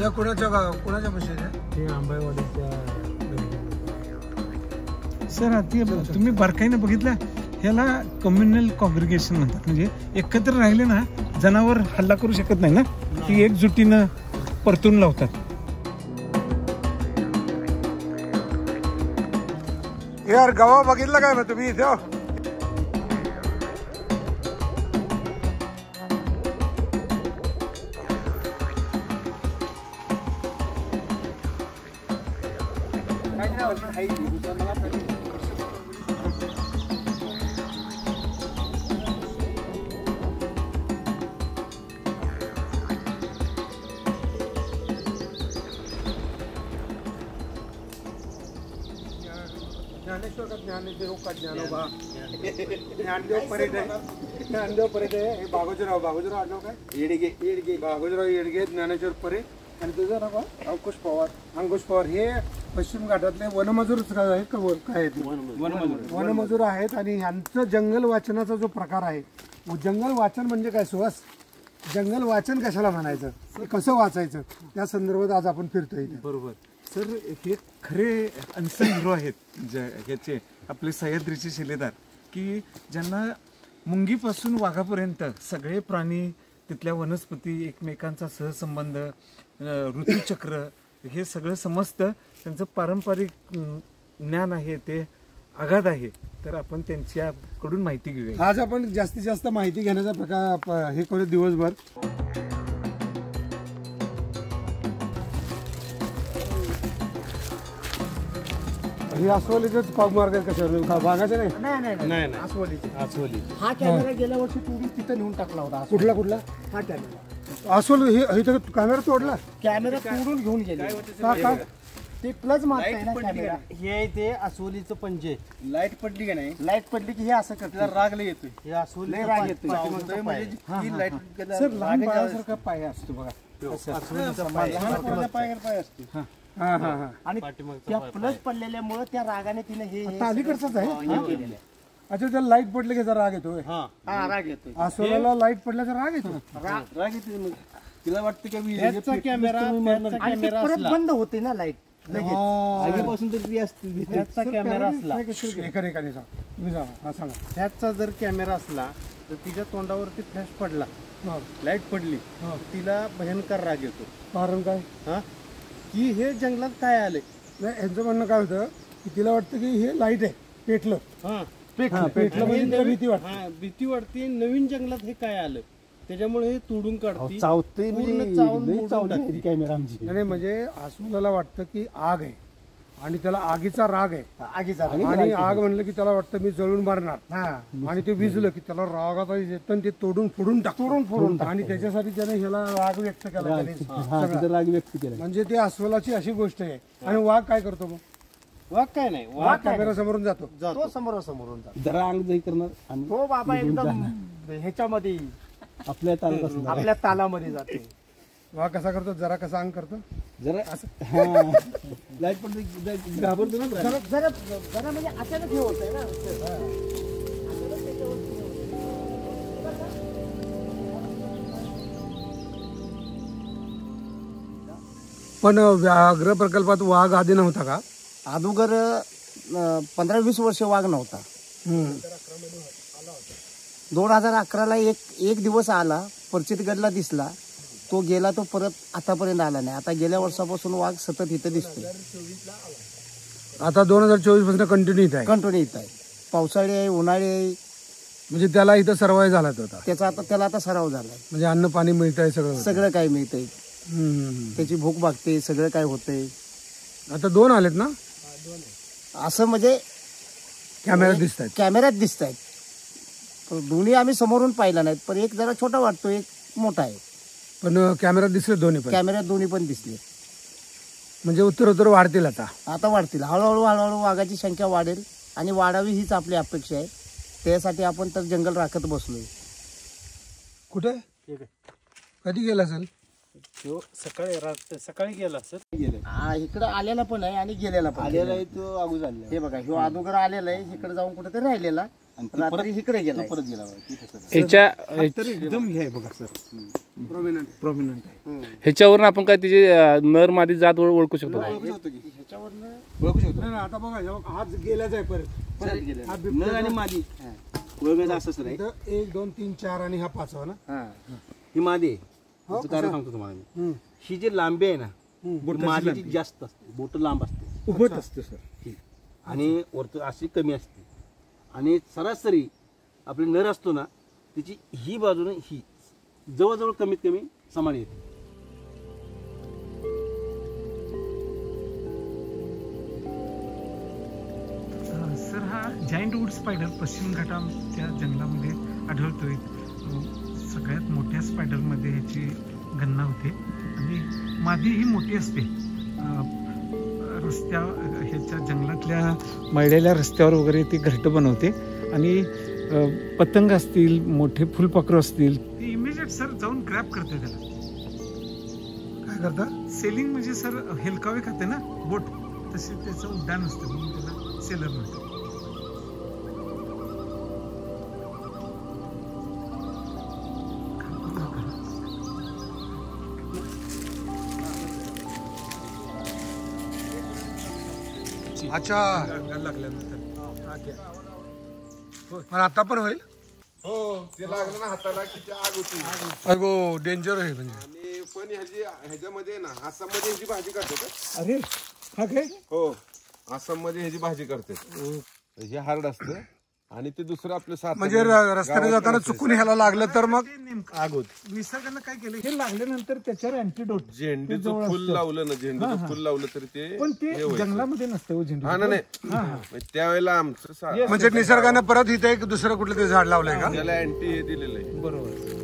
या कोणाच्या पाशी आहे? ते आंबाईवाडीच्या सर ते तुम्ही बारकाईने बघितलं, ह्याला कम्युनल कॉंग्रिगेशन म्हणतात. म्हणजे एकत्र राहिले ना, जनावर हल्ला करू शकत नाही ना, ती एकजुटीनं परतून लावतात. यार गवा बघितलं काय मग तुम्ही इथे? ज्ञानेश्वर का ज्ञानेदेव का ज्ञानोबा ज्ञानदेव परेड आहे. ज्ञानदेव परेड आहे. हे बागोजीराव आडनाव काय? येडगे बागोजीराव येडगे, ज्ञानेश्वर परेड. आणि तुझं नाव अंकुश पवार. हे पश्चिम घाटातले वनमजूर आहेत का? काय आहेत? वनमजूर आहेत. आणि यांचं जंगल वाचनाचा जो प्रकार आहे, जंगल वाचन म्हणजे काय सुहास? जंगल वाचन कशाला म्हणायचं, कसं वाचायचं, त्या संदर्भात आज आपण फिरतोय. बरोबर सर, हे खरे अनसंग हिरो आहेत ह्याचे आपले सह्याद्रीचे शिलेदार, की ज्यांना मुंगीपासून वाघापर्यंत सगळे प्राणी, तिथल्या वनस्पती, एकमेकांचा सहसंबंध, ऋतुचक्र हे सगळं समजतं. त्यांचं पारंपरिक ज्ञान आहे ते अगाध आहे. तर आपण त्यांच्याकडून माहिती घेऊया. आज आपण जास्तीत जास्त माहिती घेण्याचा प्रकार हे करू दिवसभर. हे अस्वलीचेच मार्ग कशावर? बागाचे नाही. अस्वली. हा कॅमेरा गेल्या वर्षी तुम्ही तिथं नेऊन टाकला होता. कुठला? हा कॅमेरा. अस्वल हे कॅमेरा तोडला? कॅमेरा तोडून घेऊन गेले. का? ते प्लस मारताय ना कॅमेरा. हे ते अस्वलीचं पंजे. लाईट पडली का नाही? लाईट पडली की हे असं करतात. राग लय येतोय. हे अस्वली राग येतोय. म्हणजे ही लाईट सर लहान बाळासारखा पाय असतो बघा. पाय असतो. आणि त्या प्लस पडलेल्यामुळे त्या रागाने तिने हे अलीकडचंच आहे. अच्छा, त्याला लाईट पडले की राग येतोय. राग येतोय. अस्वलाला लाईट पडल्याचा राग येतो. राग येतोय. तिला वाटतं की कॅमेरा परत बंद होते ना लाईट. आधीपासून तर ती असते. ह्याचा कॅमेरा असला, ह्याचा जर कॅमेरा असला तर तिच्या तोंडावरती फ्लॅश पडला, लाईट पडली, तिला भयंकर राग येतो. कारण काय? की हे जंगलात काय आलंय. नाही, यांचं म्हणणं काय होतं की तिला वाटतं की हे लाईट आहे, पेटलं. पेटलं म्हणजे भीती वाटते. भीती वाटते. नवीन जंगलात हे काय आलं त्याच्यामुळे हे तोडून काढते. कॅमेरा नाही, म्हणजे अस्वलाला वाटतं की आग आहे आणि त्याला आगीचा राग आहे. आणि आग म्हणलं की त्याला वाटतं मी जळून मारणार. आणि ते विजलं की त्याला रागाचा येतं, ते तोडून फोडून टाकून. आणि त्याच्यासाठी त्याने ह्याला राग व्यक्त केला. राग व्यक्त केला म्हणजे ते अस्वलाची अशी गोष्ट आहे. आणि वाघ काय करतो मग? वाघ काय नाही, वाघ कॅमेरा समोरून जातो. समोरून जरा अंग दही करणार आणि हो बाबा एकदम ह्याच्यामध्ये आपल्या तालामध्ये जाते. वाघ कसा करतो? जरा कसा अंग करतो, जरा लाईट पडते घाबरतो ना. जरा म्हणजे अचानक हे होत आहे ना. पण व्याघ्र प्रकल्पात वाघ आधी नव्हता का? अगोदर 15-20 वर्ष वाघ नव्हता. 2011ला एक दिवस आला, पर्चितगडला दिसला. तो गेला, तो परत आतापर्यंत आला नाही. आता गेल्या वर्षापासून वाघ सतत इथं दिसतोय. आता 2024 पासून कंटिन्यू इथं आहे. पावसाळी आहे, उन्हाळी आहे. म्हणजे त्याला इथं सर्वाय झाला होता. त्याला आता सराव झाला. म्हणजे अन्न पाणी मिळतंय, सगळं काय मिळतंय. त्याची भूक भागते, सगळं काय होतंय. आता 2 आलेत ना असं, म्हणजे कॅमेऱ्यात दिसत आहेत. दोन्ही आम्ही समोरून पाहिला नाहीत, पण एक जरा छोटा वाटतो, एक मोठा आहे. पण कॅमेऱ्यात दिसले दोन्ही पण? कॅमेऱ्यात दोन्ही पण दिसले. म्हणजे उत्तर वाढतील. आता वाढतील. हळूहळू वाघाची संख्या वाढेल आणि वाढावी हीच आपली अपेक्षा आहे. त्यासाठी आपण तर जंगल राखत बसलोय. कुठे? कधी गेला असेल? सकाळी गेला सर. इकडं आलेला पण आहे आणि गेलेला पण. आलेला आहे तो अगोदर. हे बघा, ह्यो अगोदर आलेला आहे, इकडे जाऊन कुठेतरी राहिलेला. रात्री इकडे गेला परत गेला ह्याच्या तर एकदम हे आहे बघा सर, प्रॉमिनंट आहे. ह्याच्यावरून आपण काय तिची नर मादी जात ओळखू शकतो का? ओळखू शकतो. नाही, आता बघा हात गेलाच आहे परत हा बिबट्या नर आणि मादी वेगळं असं सर आहे. इथं 1 2 3 4 आणि हा 5वा ना. ही मादी आहे. हो, त्याचं कारण सांगतो तुम्हाला मी. ही जी लांबी आहे ना मादीची जास्त असते, बोट लांब असते उभत असते सर. आणि वरती अशी कमी असते. आणि सरासरी आपली नर असतो ना तिची ही बाजूने ही जवळजवळ कमीत कमी समान येते. सर हा जायंट वूड स्पायडर पश्चिम घाटाच्या जंगलामध्ये आढळतोय. सगळ्यात मोठ्या स्पायडरमध्ये ह्याची गणना होते आणि मादी ही मोठी असते. ह्याच्या जंगलातल्या मळलेल्या रस्त्यावर वगैरे ती घरटं बनवते आणि पतंग असतील, मोठे फुलपाखरू असतील, ती इमिजिएट सर जाऊन ग्रॅब करते त्याला. काय करता? सेलिंग म्हणजे सर हेलकावे खाते ना बोट, तसे त्याचं उड्डाण असतं म्हणून त्याला सेलर म्हणतात. अच्छा, लागल्यानंतर पण आता पण होईल. हो ते लागलं ना हाताला की आग होती. अगो डेंजर आहे म्हणजे. आणि पण ह्याच्यामध्ये ना आसाममध्ये ह्याची भाजी करतात. अरे हा काय? हो आसाममध्ये ह्याची भाजी करतात. हे हार्ड असतं आणि ते दुसरं आपलं सात म्हणजे रस्त्याने जाताना चुकून ह्याला लागलं तर मग आग होती. निसर्गानं काय केलं, हे लागल्यानंतर त्याच्यावर अँटीडोट झेंडूचं फुल लावलं ना, झेंडूचं फुल लावलं तरी ते पण ते जंगलामध्ये नसतं हो झेंडू. हा ना नाही त्यावेळेला आमचं म्हणजे निसर्गानं परत इथे एक दुसरं कुठलं ते झाड लावलंय का? त्याला अँटी हे दिलेलं आहे. बरोबर.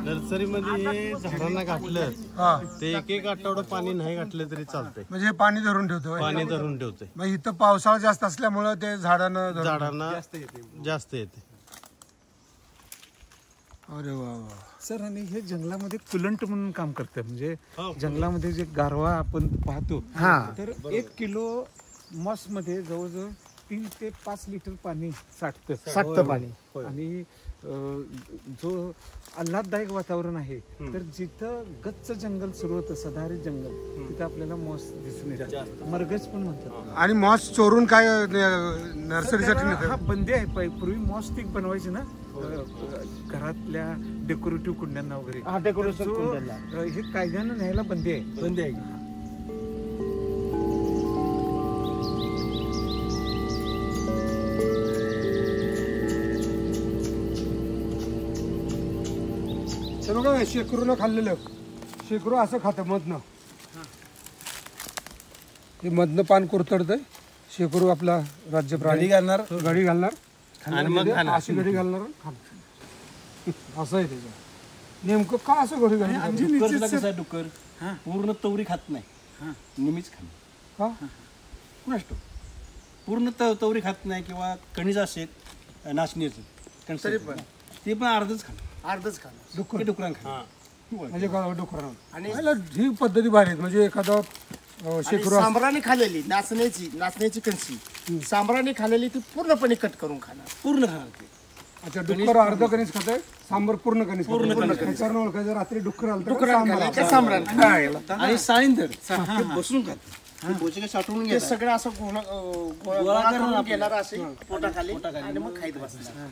नर्सरीमध्ये झाडांना घातलं हा, ते एक आठवडा पाणी नाही घातलं तरी चालतंय. म्हणजे हे पाणी धरून ठेवतोय. पाणी धरून ठेवतंय. मग इथं पावसाळा जास्त असल्यामुळं ते झाडानं झाडांना जास्त येते. अरे वा वा. सर आणि हे जंगलामध्ये कुलंट म्हणून काम करतं. म्हणजे जंगलामध्ये जे गारवा आपण पाहतो, तर 1 किलो मॉस मध्ये जवळजवळ 3 ते 5 लिटर पाणी साठतं पाणी. आणि जो आल्हाददायक वातावरण आहे, तर जिथं गच्च जंगल सुरू होतं, सदाहरित जंगल, तिथं आपल्याला मॉस दिसून येतात. मरगज पण म्हणतात. आणि मॉस चोरून काय नर्सरीसाठी हा बंदी आहे. पूर्वी मॉस स्टिक बनवायचे ना घरातल्या डेकोरेटिव्ह कुंड्यांना वगैरे. हे कायद्यानं न्यायला बंदी आहे. बंदी आहे. बघा शेकरूनं खाल्लेलं, शेकरू असं खातं मधनं. हे मधनं पान कुरतडतंय. शेकरू आपला राज्य प्राणी घालणार, घडी घालणार आणि मग अशी घडी घालणार असं आहे त्याचं. नेमकं का असं घडी घालणार? डुक्कर पूर्ण तवरी खात नाही, निमीच खाणार. का? पूर्ण तवरी खात नाही किंवा कणीच असेल नाचणीचं ते पण अर्धच खाणार. डुकरां खाणार. म्हणजे डुकरांना. आणि ही पद्धती भारी आहेत. म्हणजे एखादा शेकरू सांबराने खाल्लेली नाचण्याची कणसी सांबराने खाल्लेली ती पूर्णपणे कट करून खाणार. पूर्ण खाणार ते. अच्छा, डुक्कर अर्ध कणीस खात आहे, सांबर पूर्ण कणीस त्याच्यावर ओळखायचं. रात्री डुक्कर आणि साळींदर बसून खात बोचे साठवून ते सगळं असं गोळा करून घेणार असे पोटाखाली आणि मग खाईत बसणार.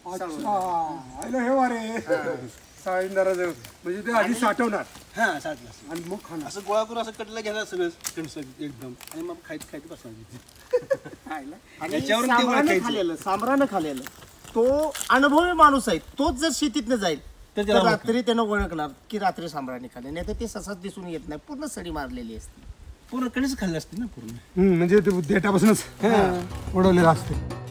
हे वारे साळींदाराचं म्हणजे ते आधी साठवणार साठलं आणि मग खाणार. असं गोळा करून असं कटला घेणार सगळं कणस एकदम आणि मग खायत बसणार. आणि सांबरानं खाल्लेलं तो अनुभवी माणूस आहे. तोच जर शेतीतनं जाईल तर रात्री त्यानं ओळखणार की रात्री सांबराने खाल्ले, नाही तर ते ससाच दिसून येत नाही. पूर्ण सडी मारलेली असते. पूर्ण कणीस खाल्ले असते ना पूर्ण. म्हणजे ते देठापासूनच उडवलेलं असते.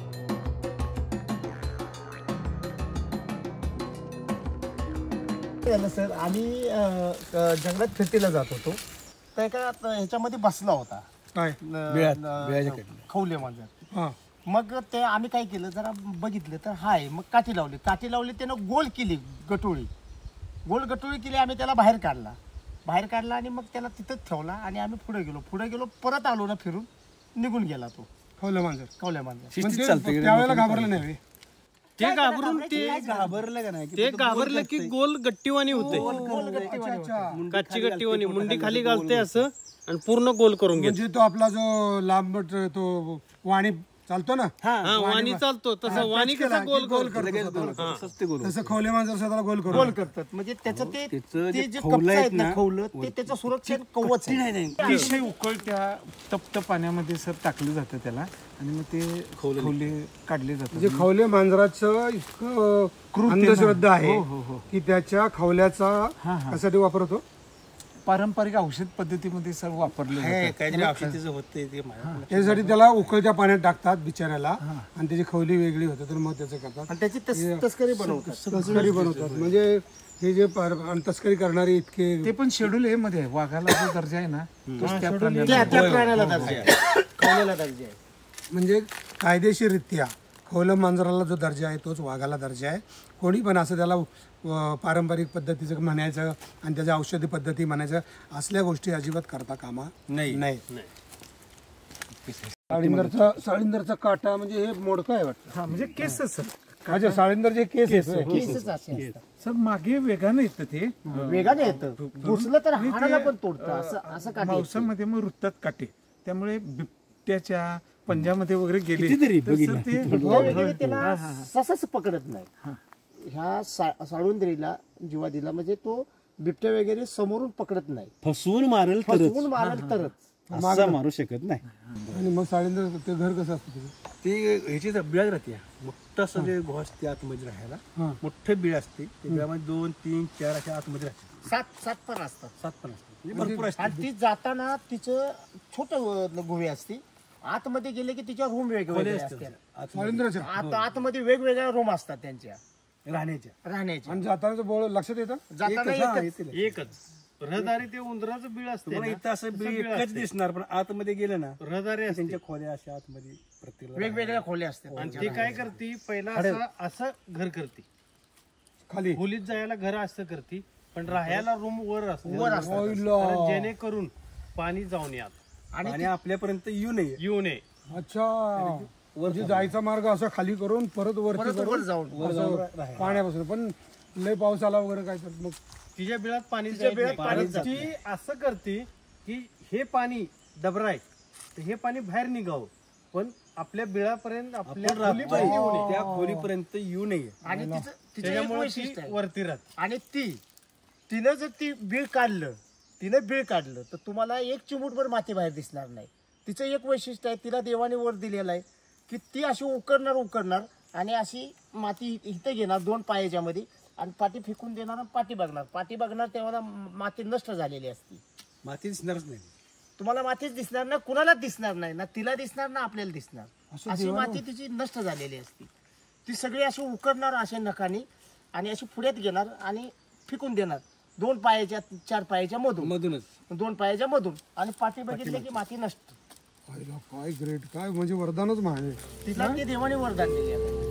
सर आम्ही जंगलात फिरतीला जात होतो, तर एका ह्याच्यामध्ये बसला होता काय खवले माझ्या. मग ते आम्ही काय केलं, जरा बघितलं तर हाय. मग काठी लावली त्यानं गोल केली गटोळी. गोल गटोळी केली. आम्ही त्याला बाहेर काढला. बाहेर काढला आणि मग त्याला तिथंच ठेवला आणि आम्ही पुढे गेलो परत आलो ना फिरून निघून गेला तो खवलं मांजर कवल्या मांजर. म्हणजे त्यावेळेला घाबरलं नाही रे. ते घाबरून ते घाबरलं का नाही ते घाबरलं की गोल गट्टीवाणी होते काची गट्टीवाणी मुंडी खाली घालते असं आणि पूर्ण गोल करून घेते. म्हणजे तो आपला जो लांबट तो वाणी चालतो ना, वाणी चालतो तसं वाणी कसा गोल करतो तसं खवले मांजर स्वतःला गोल गोल करतात. म्हणजे त्याचं ते जे कप्पा आहेत ना खवलं ते त्याचं सुरक्षित कवच आहे. अतिशय उकळत्या तप्त पाण्यामध्ये सर टाकलं जातं त्याला आणि मग ते खवले काढले जातात. म्हणजे खवले मांजराचं इतकं अंधश्रद्धा आहे की त्याच्या खवल्याचा कशासाठी वापरतो? पारंपरिक औषध पद्धतीमध्ये सर वापरले जातात. काहीतरी औषधीचं होते ते त्याच्यासाठी त्याला उकळत्या पाण्यात टाकतात बिचाऱ्याला आणि त्याची खवली वेगळी होते तर मग त्याचं करतात आणि त्याची तस्करी बनवतात. तस्करी बनवतात. म्हणजे हे जे तस्करी करणारे इतके ते पण शेड्यूल ए मध्ये आहे. वाघाला जो दर्जा आहे ना तोच त्या प्राण्याला त्या प्राण्याला दर्जा आहे, खवल्याला दर्जा आहे. म्हणजे कायदेशीररित्या खवलं मांजराला जो दर्जा आहे तोच वाघाला दर्जा आहे. कोणी पण असं त्याला पारंपरिक पद्धतीचं म्हणायचं आणि त्याच्या औषधी पद्धती म्हणायचं असल्या गोष्टी अजिबात करता कामा नाही. साळिंदरचा काटा म्हणजे हे मोडकं आहे वाटतं. म्हणजे केस सर अच्छा, साळिंदरचे केस केसच असे असतात. सर मागे वेगानं येतं ते वेगाने येतं, घुसलं तर हाडाला पण तोडतं असं काठी. पावसामध्ये मग रुततात काटे त्यामुळे बिबट्याच्या पंजामध्ये वगैरे गेले तर ते त्याला ससाच पकडत नाही. ह्या साळुंदरीला जीवादीला म्हणजे तो बिबट्या वगैरे समोरून पकडत नाही, फसवून मारेल तरच असं मारू शकत नाही. आणि मग साळिंदर ते घर कसं असतं त्याचं? ते ह्याची बिळात राहते मोठं असं ते घोष ते आतमध्ये राहायला मोठं बिळ असते ते बिळामध्ये 2, 3, 4 अशा आतमध्ये राहते. 7 पण असतात. 7 पण असते म्हणजे भरपूर असते. आणि ती जाताना तिचं छोट गुहे असते. आतमध्ये गेले की तिच्या रूम वेगवेगळे असतात. साळिंदरच्या आतमध्ये वेगवेगळ्या रूम असतात त्यांच्या राहण्याच्या राहण्याच्या. आणि जातानाचं बोळ लक्षात येतं? जाताना एकच रहदारी ते उंदराचं बीळ असते ना, इथं असं बीळ एकच दिसणार पण आतमध्ये गेलं ना रहदारी त्यांच्या खोल्या अशा आतमध्ये प्रत्येक वेगवेगळ्या खोल्या असतात. आणि ते काय करते पहिला असं घर करते खाली खोलीत जायला घर असं करते पण राहायला रूम वर असते असतात. जेणेकरून पाणी जाऊन यात आणि आपल्यापर्यंत येऊ नये. अच्छा, म्हणजे जायचा मार्ग असा खाली करून परत वरती वर जाऊन असं पाण्यापासून. पण लय पाऊस आला वगैरे काय तर मग तिच्या बिळात पाणी ती असं करते की हे पाणी डबराय तर हे पाणी बाहेर निघावं पण आपल्या बिळापर्यंत आपल्या त्या खोलीपर्यंत येऊ नये. आणि तिचं एक वैशिष्ट्य आहे. वरती राहत आणि तिनं जर ती बीळ काढलं तर तुम्हाला एक चिमूटभर माती बाहेर दिसणार नाही. तिचं एक वैशिष्ट्य आहे, तिला देवाने वर दिलेलं आहे की ती अशी उकरणार आणि अशी माती इथं घेणार 2 पायाच्या मध्ये आणि पाठी फेकून देणार आणि पाठी बघणार तेव्हा माती नष्ट झालेली असती. माती दिसणारच नाही तुम्हाला मातीच दिसणार ना, कुणालाच दिसणार नाही ना, तिला दिसणार ना आपल्याला दिसणार. अशी माती तिची नष्ट झालेली असती. ती सगळी अशी उकरणार अशा नखानी आणि अशी पुढ्यात घेणार आणि फेकून देणार 2 पायाच्या 4 पायाच्या मधूनच 2 पायाच्या मधून आणि पाठी बघितली की माती नष्ट. काय ग्रेट, काय म्हणजे वरदानच महान आहे. तिला ते देवाने वरदान दिले आहे.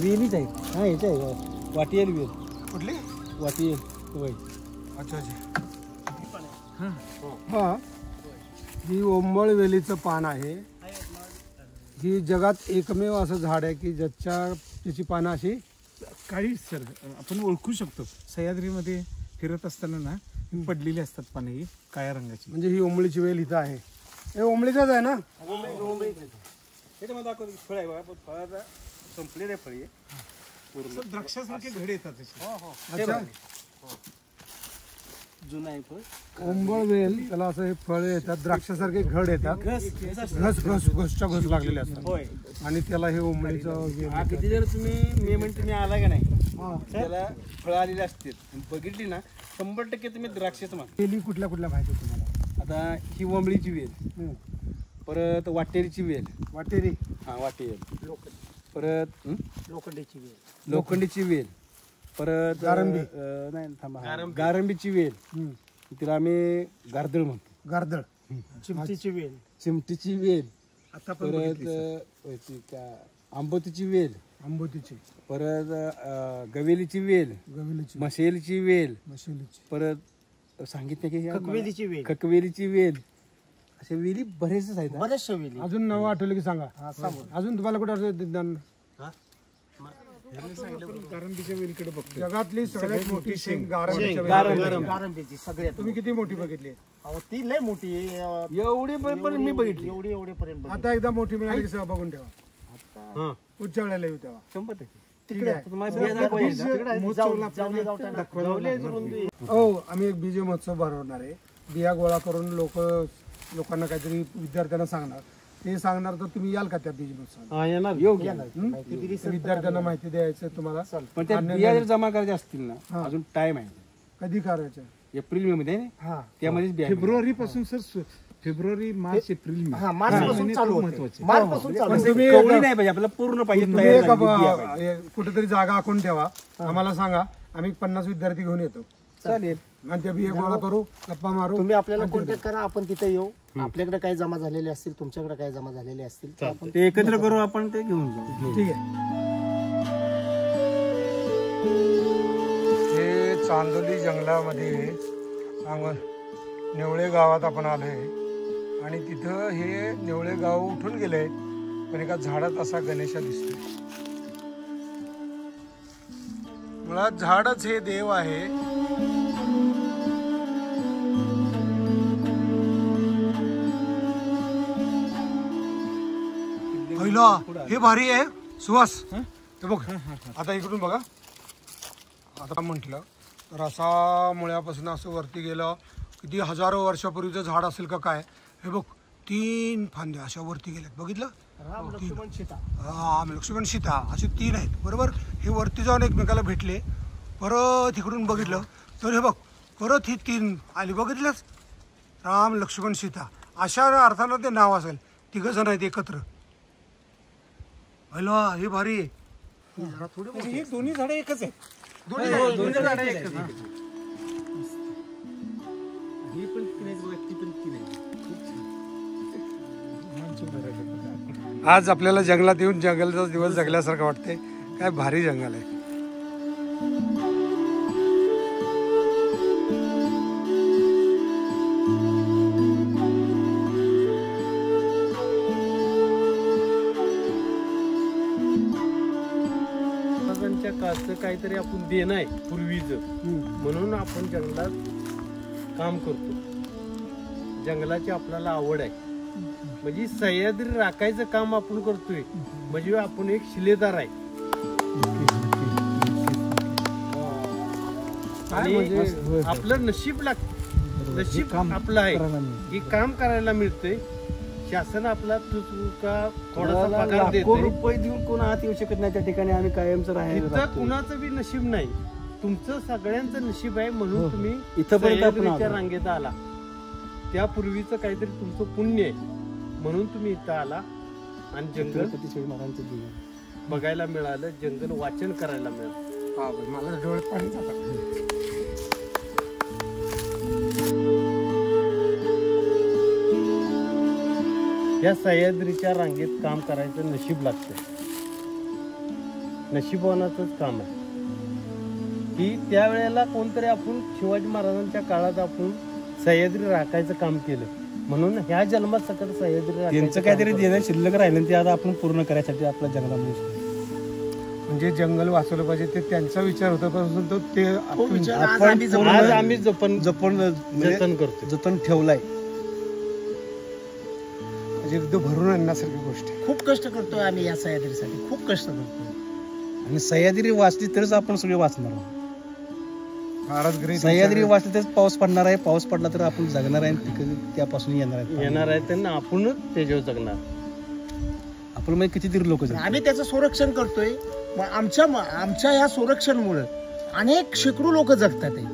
वेलीच आहे. हा याच्या आहे वाटियल वेल. कुठली? वाटियल होय. अच्छा हा, ही ओंबळ वेलीचं पान आहे. ही जगात एकमेव असं झाड आहे की त्याची पानं अशी काळी सर आपण ओळखू शकतो. सह्याद्रीमध्ये फिरत असताना ना पडलेली असतात पाने ही काळ्या रंगाची. म्हणजे ही ओंबळीची वेल इथं आहे. हे ओंबळीचाच आहे ना? त्याच्यामध्ये दाखवतो फळ आहे बघा पण फळाचा संपलेलं आहे फळी द्राक्षासारखे घड येतात. अच्छा, जुना आहे ओंबळ वेल त्याला असं हे फळ येतात द्राक्षासारखे घड येतात घसच्या घस लागलेले असतात आणि त्याला हे ओंबळीचं किती जर तुम्ही मे महिन्यात तुम्ही आला का नाही त्याला फळं आलेली असतील बघितली ना 100% तुम्ही द्राक्षाचं मान. वेली कुठल्या माहिती आहे तुम्हाला? आता ही ओंबळीची वेल, परत वाटेरीची वेल, वाटेरी वाटेरी, परत लोखंडीची लोखंडीची वेल, परत गारंबी. नाही थांबा, गारंबीची वेल, तिला आम्ही गारदळ म्हणतो. गारदळ, चिमटीची वेल, चिमटीची वेल, आता पण परत आंबोतीची वेल, आंबोतीची, परत गवेलीची वेल, गवेलीची, मशेलीची वेल, मशिलीची, परत सांगितलं की खकवेलीची वेल, खकवेलीची वेल, अशा वेली बरेचसे आहेत. बऱ्याचशा वेली. अजून नाव आठवलं की सांगा. अजून तुम्हाला कुठं आठवतं? गारंबीच्या वेलीकडे बघतो. जगातली सगळ्यात मोठी शेंग गारंबीची सगळ्यात. तुम्ही किती मोठी बघितली? ती लय मोठी एवढी पण मी बघितली. एवढी पर्यंत. आता एकदा मोठी मिळाली की सगळं बघून ठेवा. उच्च वेळेला येऊ तेव्हा. 100%. तिकडे आम्ही एक बीज महोत्सव भरवणार आहे. बिया गोळा करून लोकांना काहीतरी विद्यार्थ्यांना सांगणार. ते सांगणार तर तुम्ही याल का त्या बीज महोत्सवाला? येणार विद्यार्थ्यांना माहिती द्यायचं तुम्हाला. पण त्या बिया जर जमा करायच्या असतील ना अजून टाइम आहे. कधी करायचं? एप्रिल मे मध्ये त्यामध्येच बिया. फेब्रुवारी पासून sir, February March April May March पासून चालू होते. मार्च पासून चालू पण तुम्ही कवळी नाही पाहिजे आपल्याला पूर्ण पाहिजे. कुठेतरी जागा आखून ठेवा, आम्हाला सांगा. आम्ही 50 विद्यार्थी घेऊन येतो. चालेल. आणि त्या बिया गोळा करू, गप्पा मारू. तुम्ही आपल्याला कॉन्टॅक्ट करा, आपण तिथे येऊ. आपल्याकडे काय जमा झालेले असतील, तुमच्याकडे काय जमा झालेले असतील तर आपण ते एकत्र करू, आपण ते घेऊन जाऊ. ठीक आहे. हे चांदोली जंगलामध्ये नेवळे गावात आपण आलोय आणि तिथं हे नेवळे गाव उठून गेले, पण एका झाडात असा गणेशा दिसतो. मुळात झाडच हे देव आहे. हे भारी आहे सुहास. हे बघ आता इकडून बघा. आता म्हटलं तर असा मुळ्यापासून असं वरती गेलं, किती हजारो वर्षापूर्वीचं झाड असेल का काय. हे बघ 3 फांद्या अशा वरती गेल्यात, बघितलं? लक्ष्मण सीता असे 3 आहेत बरोबर. हे वरती जाऊन एकमेकाला भेटले. परत इकडून बघितलं तर हे बघ परत ही 3 आली, बघितलंच? राम लक्ष्मण सीता अशा अर्थानं ते नाव असेल. 3 जण आहेत एकत्र. हे भारी आहे. ही दोन्ही झाडं एकच आहेत. दोन्ही झाडं एकच. आज आपल्याला जंगलात येऊन जंगलाचा दिवस जगल्यासारखं वाटतंय. काय भारी जंगल आहे. काळचं काहीतरी आपण देणं आहे पूर्वीचं, म्हणून आपण जंगलात काम करतो. जंगलाची आपल्याला आवड आहे. म्हणजे सह्याद्री राखायचं काम आपण करतोय, म्हणजे आपण एक शिलेदार आहे. आणि आपलं नशीब नशीब आपलं आहे की काम करायला मिळतंय. शासन आपला थोडासा पगार देतो. रुपये देऊन कोण आत येऊ शकत नाही त्या ठिकाणी. आम्ही कायमचं राहायचं. कुणाचं बी नशीब नाही, तुमचं सगळ्यांचं नशीब आहे. म्हणून तुम्ही इथं रांगेत आला. त्यापूर्वीचं काहीतरी तुमचं पुण्य आहे म्हणून तुम्ही इथं आला आणि जंगल महाराजांचं बघायला मिळालं, जंगल वाचन करायला मिळालं. मला डोळ्यात पाणी जातं. या सह्याद्रीच्या रांगेत काम करायचं नशीब लागतं. नशिबवानाचंच काम आहे की त्यावेळेला कोणतरी आपण शिवाजी महाराजांच्या काळात आपण सह्याद्री राखायचं काम केलं, म्हणून ह्या जन्मात सकट सह्याद्री त्यांचं काहीतरी देणं शिल्लक राहिलं ते आता आपण पूर्ण करायसाठी आपल्या जंगलामध्ये. म्हणजे जंगल वाचवलं पाहिजे ते त्यांचा विचार होता, परंतु ते आज आम्ही जतन करतो, जतन ठेवलाय. भरून आणण्यासारखी गोष्ट. खूप कष्ट करतोय आम्ही या सह्याद्रीसाठी, खूप कष्ट करतोय. आणि सह्याद्री वाचली तरच आपण सगळे वाचणार. फारच ग्रेट. सह्याद्री वाचलं तेच पाऊस पडणार आहे. पाऊस पडला तर आपण जगणार आहे. पिकं त्यापासून येणार आहेत. येणार आहे त्यांना आपणच त्याच्यावर जगणार. आपण म्हणजे कितीतरी लोक आम्ही त्याचं संरक्षण करतोय. मग आमच्या ह्या संरक्षणमुळे अनेक शेकडो लोक जगतात आहे.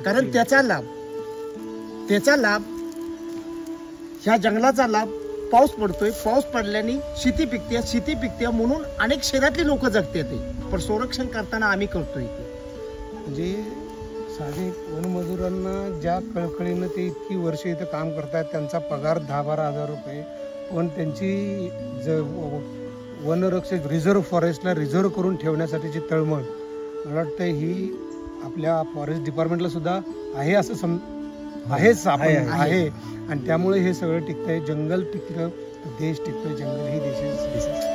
कारण त्याचा लाभ ह्या जंगलाचा लाभ पाऊस पडतोय. पाऊस पडल्याने शेती पिकते म्हणून अनेक शहरातली लोक जगतात आहे. पण संरक्षण करताना आम्ही करतोय. म्हणजे साधे वनमजुरांना ज्या कळकळीनं ते इतकी वर्ष इथं काम करतात, त्यांचा पगार 10-12 हजार रुपये, पण त्यांची वनरक्षक रिझर्व्ह फॉरेस्टला रिझर्व्ह करून ठेवण्यासाठीची तळमळ मला वाटतं ही आपल्या फॉरेस्ट डिपार्टमेंटला सुद्धा आहे असं आहे. आणि त्यामुळे हे सगळं टिकतंय. जंगल टिकलं तर देश टिकतोय. जंगल ही देशाची